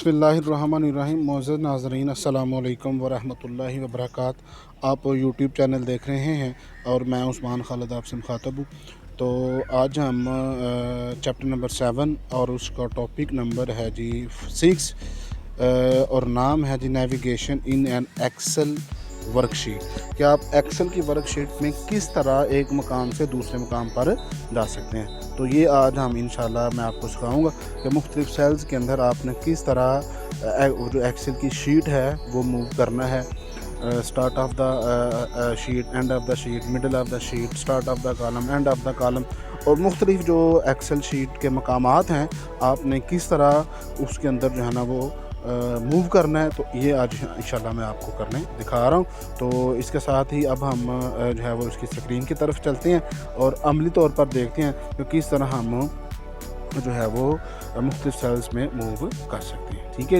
बिस्मिल्लाहिर्रहमानिर्रहीम। मौजूद नाज़रीन अस्सलामु अलैकुम वरहमतुल्लाहि वबरकात। आप यूट्यूब चैनल देख रहे हैं और मैं उस्मान खालिद आपसे मुखातब हूँ। तो आज हम चैप्टर नंबर 7 और उसका टॉपिक नंबर है जी 6 और नाम है जी navigation in an Excel worksheet. कि आप एक्सेल की वर्कशीट में किस तरह एक मकाम से दूसरे मकाम पर जा सकते हैं। तो ये आज हम इंशाल्लाह मैं आपको सिखाऊंगा कि मुख्तलिफ सेल्स के अंदर आपने किस तरह जो एक्सेल की शीट है वो मूव करना है। Start of the sheet, and of the sheet, middle of the sheet, start of the column, end of the column, और मुख्तलिफ जो एक्सेल शीट के मकामात हैं आपने किस तरह उसके अंदर जो है ना वो मूव करना है। तो ये आज इंशाल्लाह मैं आपको करने दिखा रहा हूँ। तो इसके साथ ही अब हम जो है वो उसकी स्क्रीन की तरफ चलते हैं और अमली तौर पर देखते हैं कि किस तरह हम जो है वो मुख्तलिफ सेल्स में मूव कर सकते हैं। ठीक है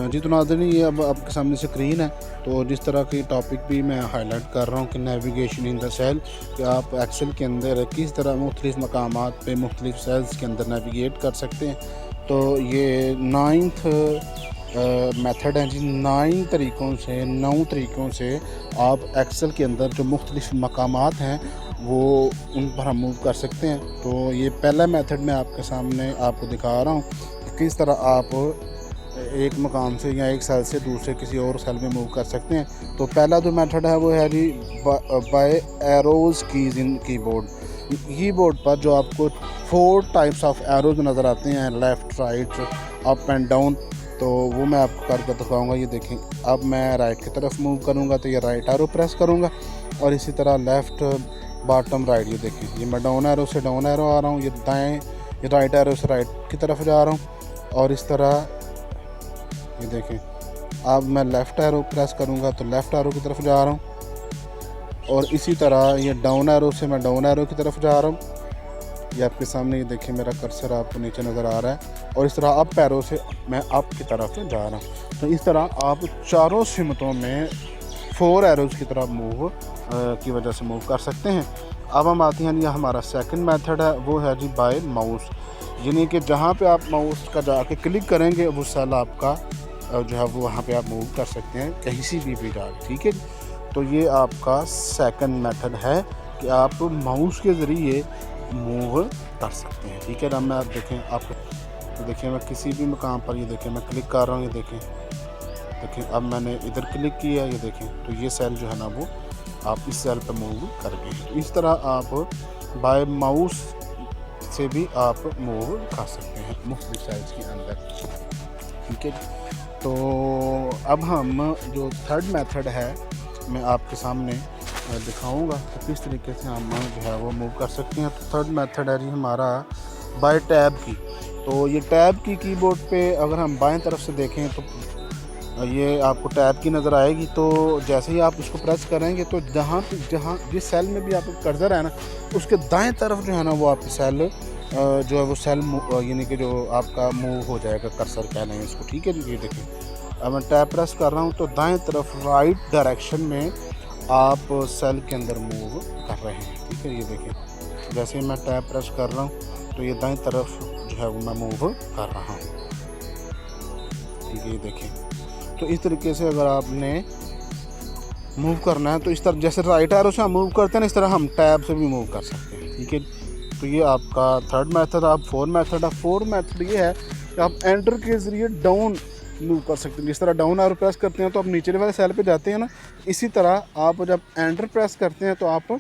जी। तो नाज़रीन ये अब आपके सामने स्क्रीन है। तो जिस तरह की टॉपिक भी मैं हाईलाइट कर रहा हूँ कि नेविगेशन इन द सेल, कि आप एक्सेल के अंदर किस तरह मुख्तलिफ मकामात पे मुख्तलिफ सेल्स के अंदर नेविगेट कर सकते हैं। तो ये 9th मेथड है जी। 9 तरीक़ों से आप एक्सेल के अंदर जो मुख्तलिफ मकामात हैं वो उन पर हम मूव कर सकते हैं। तो ये पहला मेथड मैं आपके सामने आपको दिखा रहा हूँ कि किस तरह आप एक मकाम से या एक सेल से दूसरे किसी और सेल में मूव कर सकते हैं। तो पहला जो मेथड है वो है जी बाय एरोज़ कीज़ इन कीबोर्ड पर जो आपको 4 टाइप्स ऑफ एरोज़ नज़र आते हैं, left, right, up and down. तो वो मैं आपको करके दिखाऊंगा। ये देखें, अब मैं राइट की तरफ मूव करूंगा तो ये राइट एरो प्रेस करूंगा, और इसी तरह लेफ़्ट, बॉटम, राइट। ये देखें, ये मैं डाउन एरो से डाउन एरो आ रहा हूँ, ये दाएँ, ये राइट एरो से राइट की तरफ जा रहा हूँ, और इस तरह ये देखें। अब मैं लेफ़्ट एरो प्रेस करूँगा तो लेफ़्ट एरो की तरफ जा रहा हूँ, और इसी तरह ये डाउन एरो से मैं डाउन एरो की तरफ जा रहा हूँ। ये आपके सामने ये देखें, मेरा कर्सर आपको नीचे नज़र आ रहा है, और इस तरह अप एरो से मैं अप की तरफ जा रहा हूँ। तो इस तरह आप चारों सिमतों में 4 एरोज़ की तरफ मूव की वजह से मूव कर सकते हैं। अब हम आते हैं, ये हमारा सेकंड मेथड है, वो है जी बाय माउस। यानी कि जहाँ पे आप माउस का जाके क्लिक करेंगे वो सेल आपका जो है वो वहाँ पे आप मूव कर सकते हैं कहीं से भी जाके। ठीक है। तो ये आपका सेकंड मेथड है कि आप माउस के ज़रिए मूव कर सकते हैं। ठीक है ना। मैं आप देखें, आपको तो देखिए मैं किसी भी मकाम पर ये देखें मैं क्लिक कर रहा हूँ। ये देखें अब मैंने इधर क्लिक किया, ये देखें तो ये सेल जो है ना वो आप इस सेल पर मूव कर गए। तो इस तरह आप बाय माउस से भी आप मूव कर सकते हैं मुख्तलिफ सेल्स के अंदर। ठीक है। तो अब हम जो थर्ड मेथड है मैं आपके सामने दिखाऊंगा कि किस तरीके से हम जो है वो मूव कर सकते हैं। तो थर्ड मेथड है जी हमारा बाय टैब की। तो ये टैब की कीबोर्ड पे अगर हम बाएं तरफ से देखें तो ये आपको टैब की नज़र आएगी। तो जैसे ही आप उसको प्रेस करेंगे तो जहाँ जिस सेल में भी आपका कर्सर है ना उसके दाएं तरफ जो है ना वो आपकी सेल जो है वो सेल यानी कि जो आपका मूव हो जाएगा, कर्सर कह लें इसको। ठीक है। ये देखिए अब मैं टैब प्रेस कर रहा हूँ तो दाएं तरफ राइट डायरेक्शन में आप सेल के अंदर मूव कर रहे हैं। ठीक है। ये देखिए जैसे मैं टैब प्रेस कर रहा हूँ तो ये दाएं तरफ जो है वो मैं मूव कर रहा हूँ। ठीक है। ये देखिए तो इस तरीके से अगर आपने मूव करना है तो इस तरह जैसे राइट एरो से हम मूव करते हैं ना, इस तरह हम टैब से भी मूव कर सकते हैं। ठीक है। तो ये आपका थर्ड मेथड। आप फोर्थ मेथड ये है कि आप एंटर के ज़रिए डाउन मूव कर सकते हैं। जिस तरह डाउन एरो प्रेस करते हैं तो आप नीचे वाले सेल पे जाते हैं ना, इसी तरह आप जब एंटर प्रेस करते हैं तो आप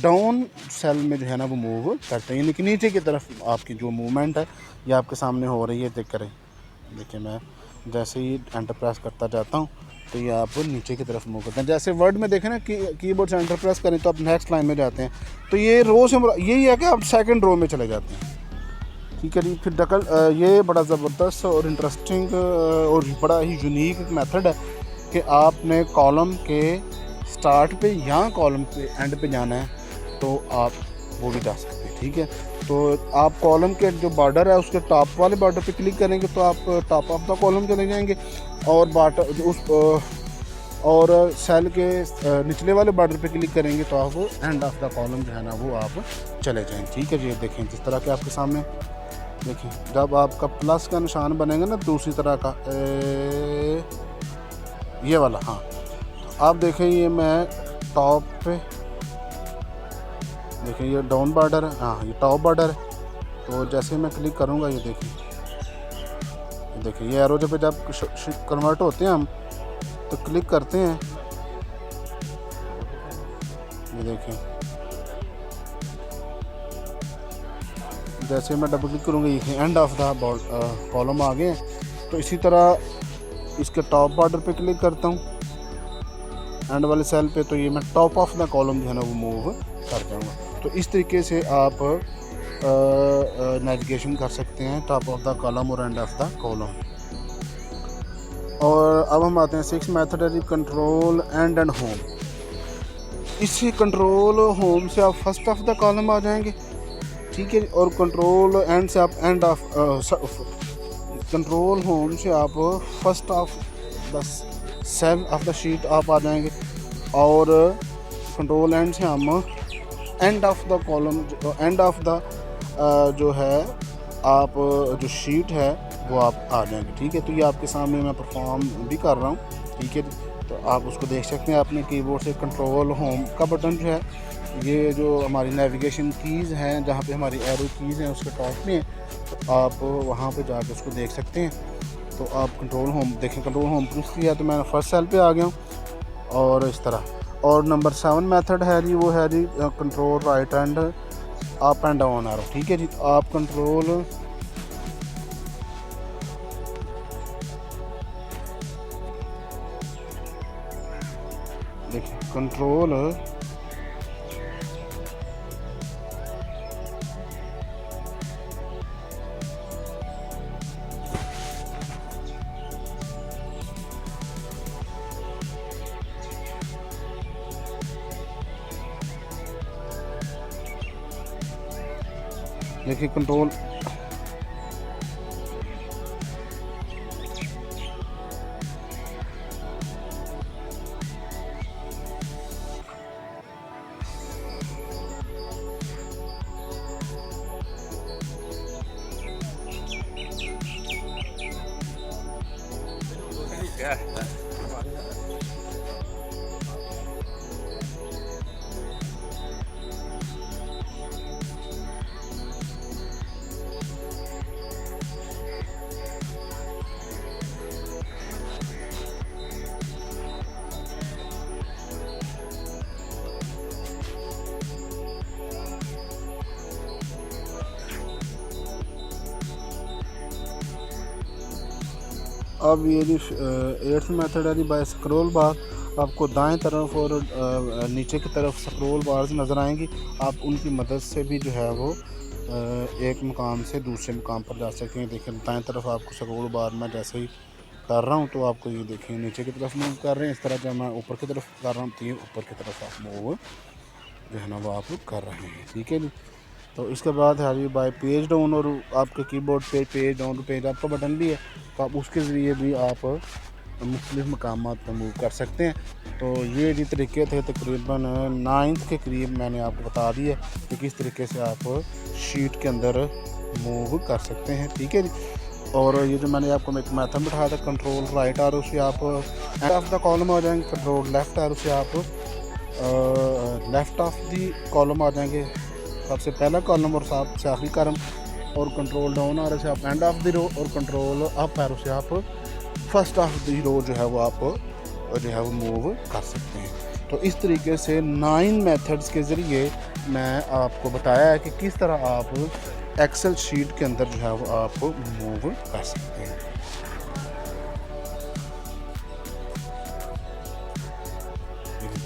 डाउन सेल में जो है ना वो मूव करते हैं, यानी कि नीचे की तरफ आपकी जो मूवमेंट है ये आपके सामने हो रही है। देख करें, देखिए मैं जैसे ही एंटर प्रेस करता जाता हूँ तो ये आप नीचे की तरफ मूव करते हैं। जैसे वर्ड में देखें ना कि कीबोर्ड से एंटर प्रेस करें तो आप नेक्स्ट लाइन में जाते हैं, तो ये रो से यही है कि आप सेकंड रो में चले जाते हैं। ठीक है जी। फिर ये बड़ा ज़बरदस्त और इंटरेस्टिंग और बड़ा ही यूनिक मेथड है कि आपने कॉलम के स्टार्ट पे या कॉलम पे एंड पे जाना है तो आप वो भी जा सकते हैं। ठीक है। तो आप कॉलम के जो बॉर्डर है उसके टॉप वाले बॉर्डर पे क्लिक करेंगे तो आप टॉप ऑफ द कॉलम चले जाएंगे, और सेल के निचले वाले बॉर्डर पे क्लिक करेंगे तो आप एंड ऑफ द कॉलम जो है ना वो आप चले जाएंगे। ठीक है जी। देखें जिस तरह के आपके सामने देखिए जब आपका प्लस का निशान बनेगा ना दूसरी तरह का ये वाला, हाँ, तो आप देखें ये मैं टॉप पे देखें ये डाउन बॉर्डर है, हाँ ये टॉप बॉर्डर है। तो जैसे मैं क्लिक करूँगा ये देखिए ये एरो पे जब कन्वर्ट होते हैं हम तो क्लिक करते हैं, ये देखिए जैसे मैं डबल क्लिक करूँगा ये एंड ऑफ द कॉलम आ गए। तो इसी तरह इसके टॉप बॉर्डर पे क्लिक करता हूँ एंड वाले सेल पे, तो ये मैं टॉप ऑफ द कॉलम जो है ना वो मूव कर जाऊँगा। तो इस तरीके से आप नेविगेशन कर सकते हैं टॉप ऑफ द कॉलम और एंड ऑफ द कॉलम। और अब हम आते हैं 6 मेथड है कंट्रोल एंड होम। इसी कंट्रोल होम से आप फर्स्ट ऑफ द कॉलम आ जाएंगे, ठीक है, और कंट्रोल एंड से आप एंड ऑफ कंट्रोल होम से आप first of the cell of the sheet आप आ जाएंगे, और कंट्रोल एंड से हम end of the column end of the जो है आप जो शीट है वो आप आ जाएंगे, ठीक है। तो ये आपके सामने मैं परफॉर्म भी कर रहा हूँ, ठीक है। तो आप उसको देख सकते हैं अपने कीबोर्ड से। कंट्रोल होम का बटन जो है ये जो हमारी नेविगेशन कीज़ हैं जहाँ पे हमारी एरो कीज़ हैं उसके टॉप में, तो आप वहाँ पे जाके उसको देख सकते हैं। तो आप कंट्रोल होम देखें, कंट्रोल होम प्रेस किया तो मैं फर्स्ट सेल पे आ गया हूँ और इस तरह। और नंबर 7 मेथड है जी, वो है जी control right and up and down arrow, ठीक है जी। तो आप कंट्रोल देखिए कंट्रोल देखिए कंट्रोल अब ये जी 8th मेथड है जी बाय स्क्रॉल बार। आपको दाएं तरफ और नीचे की तरफ स्क्रॉल बार्स नज़र आएंगी, आप उनकी मदद से भी जो है वो एक मुकाम से दूसरे मुकाम पर जा सकते हैं। देखिए दाएं तरफ आपको स्क्रॉल बार में जैसे ही कर रहा हूँ तो आपको ये देखिए नीचे की तरफ मूव कर रहे हैं, इस तरह जब मैं ऊपर की तरफ कर रहा हूँ तो ये ऊपर की तरफ आप मूव जो है ना वो आप कर रहे हैं, ठीक है जी। तो इसके बाद है जी बाय पेज डाउन, और आपके कीबोर्ड पे पेज डाउन पेज अप का बटन भी है, तो आप उसके ज़रिए भी आप मुख्तलिफ़ मकामात पर मूव कर सकते हैं। तो ये जी तरीके थे तकरीबन 9th के करीब मैंने आपको बता दिया कि किस तरीके से आप शीट के अंदर मूव कर सकते हैं, ठीक है जी। और ये जो मैंने आपको एक मेथड बिठाया था कंट्रोल राइट एरो से आप एंड ऑफ द कॉलम आ जाएंगे, कंट्रोल लेफ़्ट एरो से आप लेफ़्ट ऑफ दी कॉलम आ जाएंगे, सबसे पहला कॉलम और सबसे आखिरी कॉलम। और कंट्रोल डाउन एरो से आप एंड ऑफ द रो, और कंट्रोल अप एरो से आप फर्स्ट ऑफ द रो जो है वो आप जो है वो मूव कर सकते हैं। तो इस तरीके से 9 मेथड्स के ज़रिए मैं आपको बताया है कि किस तरह आप एक्सेल शीट के अंदर जो है वो आप मूव कर सकते हैं।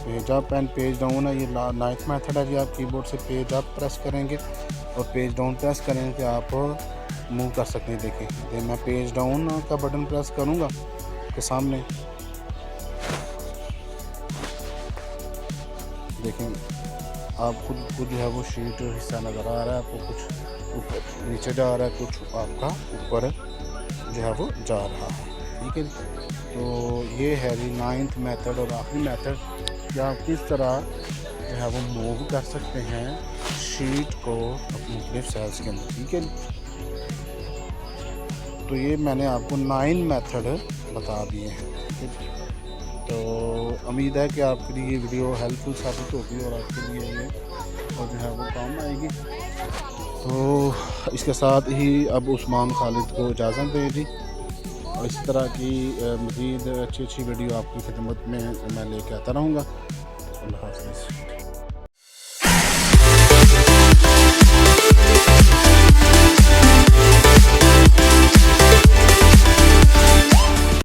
Page up and page down है, ये 9th मेथड है जी। आप कीबोर्ड से पेज अप प्रेस करेंगे और पेज डाउन प्रेस करेंगे तो आप मूव कर सकते हैं। देखिए मैं पेज डाउन का बटन प्रेस करूँगा के सामने देखें आप खुद जो है वो शीट हिस्सा नज़र आ रहा है आपको, कुछ ऊपर नीचे जा रहा है, कुछ आपका ऊपर जो है वो जा रहा है, ठीक है। तो ये है जी 9th मेथड और आखिरी मेथड कि आप किस तरह जो है वो मूव कर सकते हैं शीट को अपनी फ्लिप सेल्स के अंदर, ठीक है। तो ये मैंने आपको 9 मेथड बता दिए हैं, ठीक है। तो उम्मीद है कि आपके लिए ये वीडियो हेल्पफुल साबित होगी और आपके लिए ये और जो है वो काम आएगी। तो इसके साथ ही अब उस्मान खालिद को इजाज़त दें जी, और इस तरह की मज़ीद अच्छी वीडियो आपकी खिदमत में मैं लेके आता रहूँगा। अल्लाह हाफ़िज़।